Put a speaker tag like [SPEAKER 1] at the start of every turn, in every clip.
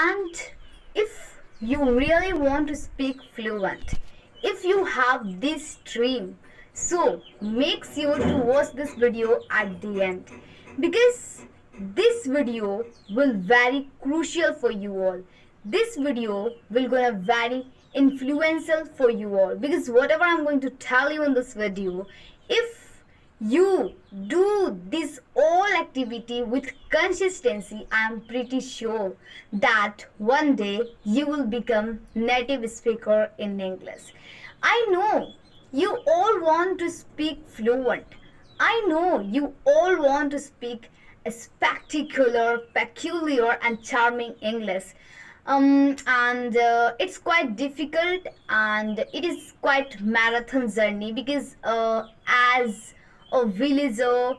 [SPEAKER 1] And if you really want to speak fluent, if you have this dream, so make sure to watch this video at the end, because this video will very crucial for you all. This video will gonna very influential for you all, because whatever I'm going to tell you in this video, if you do this all activity with consistency, I am pretty sure that one day you will become native speaker in English. I know you all want to speak fluent. I know you all want to speak a spectacular, peculiar and charming English. And it's quite difficult, and it is quite marathon journey, because as a villager,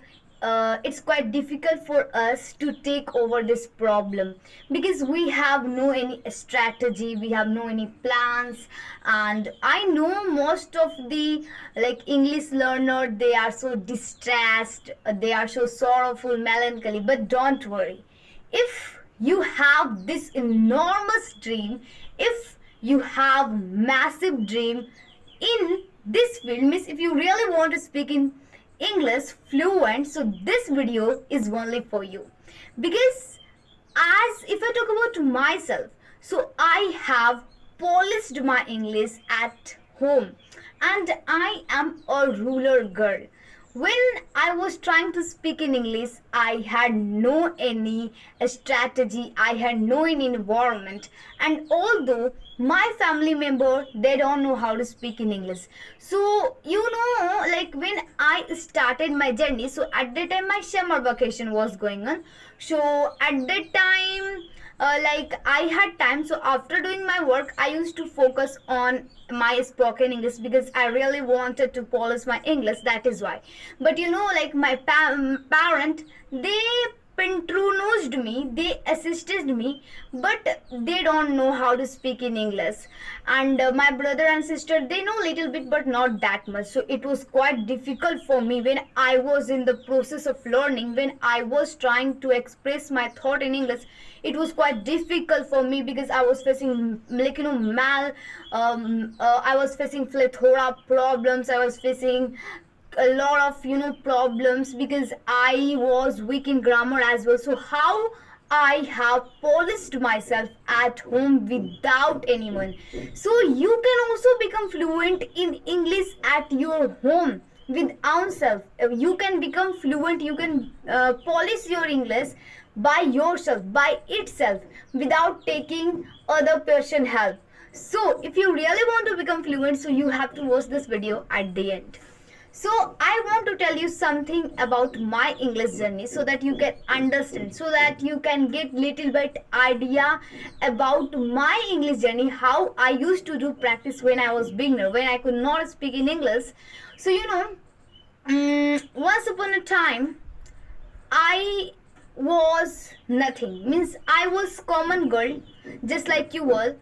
[SPEAKER 1] it's quite difficult for us to take over this problem, because we have no any strategy, we have no any plans. And I know most of the like English learner, they are so distressed, they are so sorrowful, melancholy. But don't worry, if you have this enormous dream, if you have massive dream in this field, means if you really want to speak in English fluent, so this video is only for you. Because as if I talk about myself, so I have polished my English at home, and I am a rural girl. When I was trying to speak in English, I had no any strategy, I had no any environment. And although my family member, they don't know how to speak in English, so like when I started my journey, so at that time my summer vacation was going on. So at that time, like I had time, so after doing my work I used to focus on my spoken English, because I really wanted to polish my English, that is why. But like my parent, they patronized me, they assisted me, but they don't know how to speak in English. And my brother and sister, they know little bit but not that much. So it was quite difficult for me when I was in the process of learning, when I was trying to express my thought in English. It was quite difficult for me, because I was facing like I was facing plethora problems, I was facing a lot of problems, because I was weak in grammar as well. So how I have polished myself at home without anyone. So you can also become fluent in English at your home with ownself. You can become fluent, you can polish your English by yourself, by itself, without taking other person help. So if you really want to become fluent, so you have to watch this video at the end. So I want to tell you something about my English journey, so that you can understand, so that you can get little bit idea about my English journey, how I used to do practice when I was beginner, when I could not speak in English. So once upon a time, I was nothing, means I was common girl, just like you all.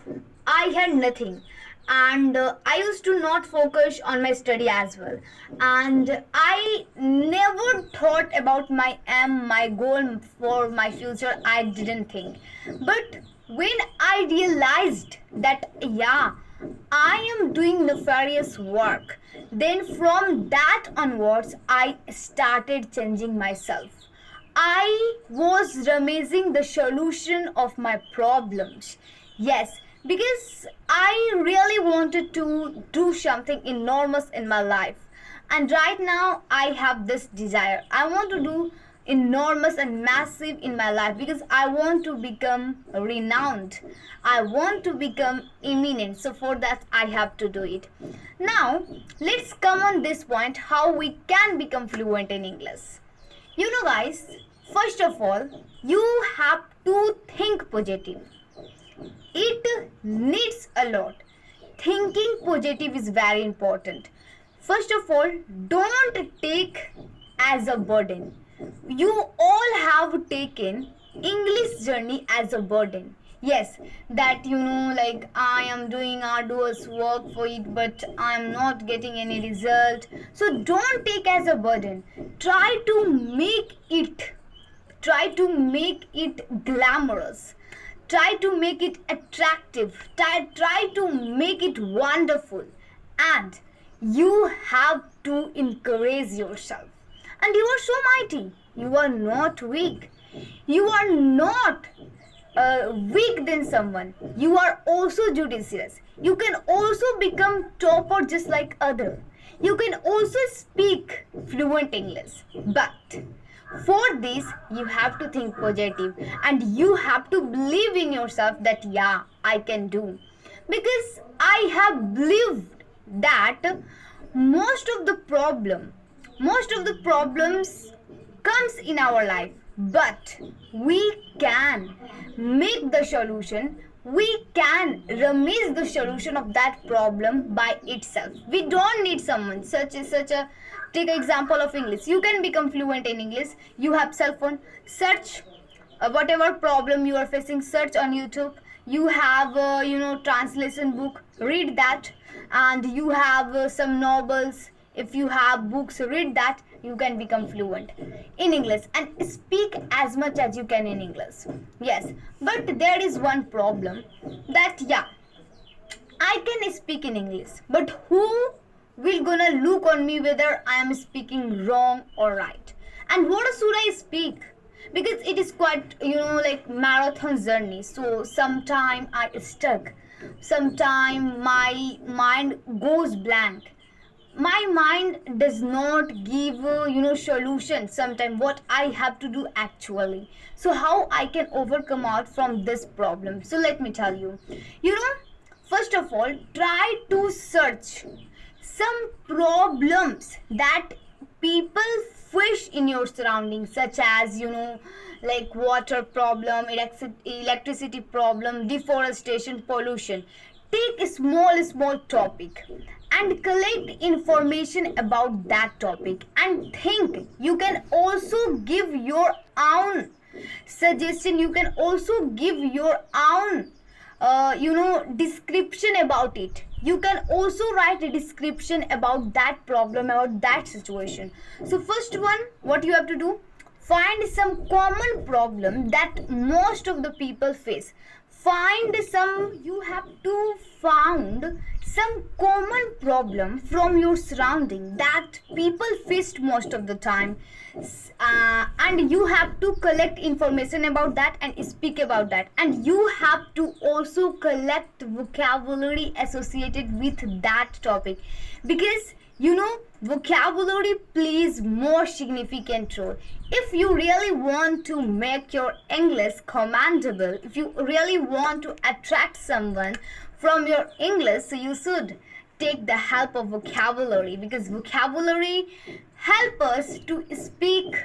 [SPEAKER 1] I had nothing, and I used to not focus on my study as well, and I never thought about my aim, my goal for my future. I didn't think. But when I realized that I am doing nefarious work, then from that onwards I started changing myself. I was rummaging the solution of my problems. Yes, because I really wanted to do something enormous in my life. And right now I have this desire. I want to do enormous and massive in my life, because I want to become renowned. I want to become eminent. So for that I have to do it. Now let's come on this point, how we can become fluent in English. Guys, first of all, you have to think positive. It needs a lot. Thinking positive is very important. First of all, don't take as a burden. You all have taken English journey as a burden. Yes, that like I am doing arduous work for it, but I am not getting any result. So don't take as a burden. Try to make it glamorous. try to make it attractive, try to make it wonderful, and you have to encourage yourself. And you are so mighty, you are not weak, you are not weak than someone, you are also judicious, you can also become topper just like other, you can also speak fluent English. But for this you have to think positive and you have to believe in yourself that yeah, I can do. Because I have believed that most of the problems comes in our life, but we can make the solution, we can remedy the solution of that problem by itself. We don't need someone such a take an example of English. You can become fluent in English. You have cell phone, search whatever problem you are facing, search on YouTube. You have translation book, read that. And you have some novels, if you have books, read that. You can become fluent in English and speak as much as you can in English. Yes, but there is one problem, that yeah, I can speak in English, but who will gonna look on me whether I am speaking wrong or right? And what should I speak? Because it is quite like marathon journey. So sometime I stuck, sometime my mind goes blank, my mind does not give solution sometimes what I have to do actually. So how I can overcome out from this problem? So let me tell you, first of all, try to search some problems that people face in your surroundings, such as like water problem, electricity problem, deforestation, pollution. Take a small topic and collect information about that topic and think. You can also give your own suggestion, you can also give your own description about it. You can also write a description about that problem, about that situation. So first one, what you have to do, find some common problem that most of the people face. You have to find some common problem from your surrounding that people faced most of the time, and you have to collect information about that and speak about that. And you have to also collect vocabulary associated with that topic, because vocabulary plays more significant role. If you really want to make your English commendable, if you really want to attract someone from your English, so you should take the help of vocabulary, because vocabulary help us to speak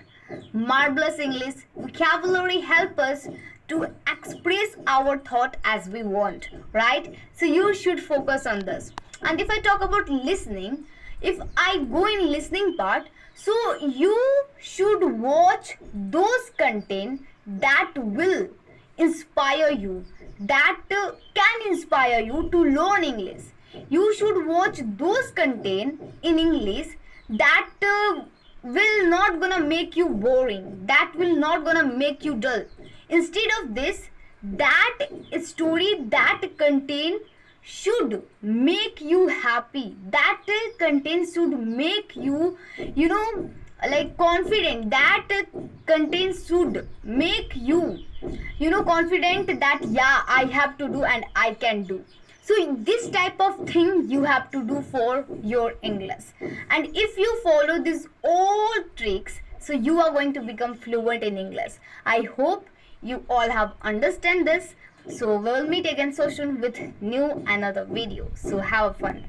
[SPEAKER 1] marvelous English. Vocabulary help us to express our thought as we want, right? So you should focus on this. And if I talk about listening, if I go in listening part, so you should watch those content that will inspire you, that can inspire you to learn English. You should watch those content in English that will not gonna make you boring, that will not gonna make you dull. Instead of this, that story, that content should make you happy, that content should make you like confident, that content should make you confident that yeah, I have to do and I can do. So this type of thing you have to do for your English. And if you follow these all tricks, so you are going to become fluent in English. I hope you all have understand this. So we will meet again so soon with new another video. So have fun.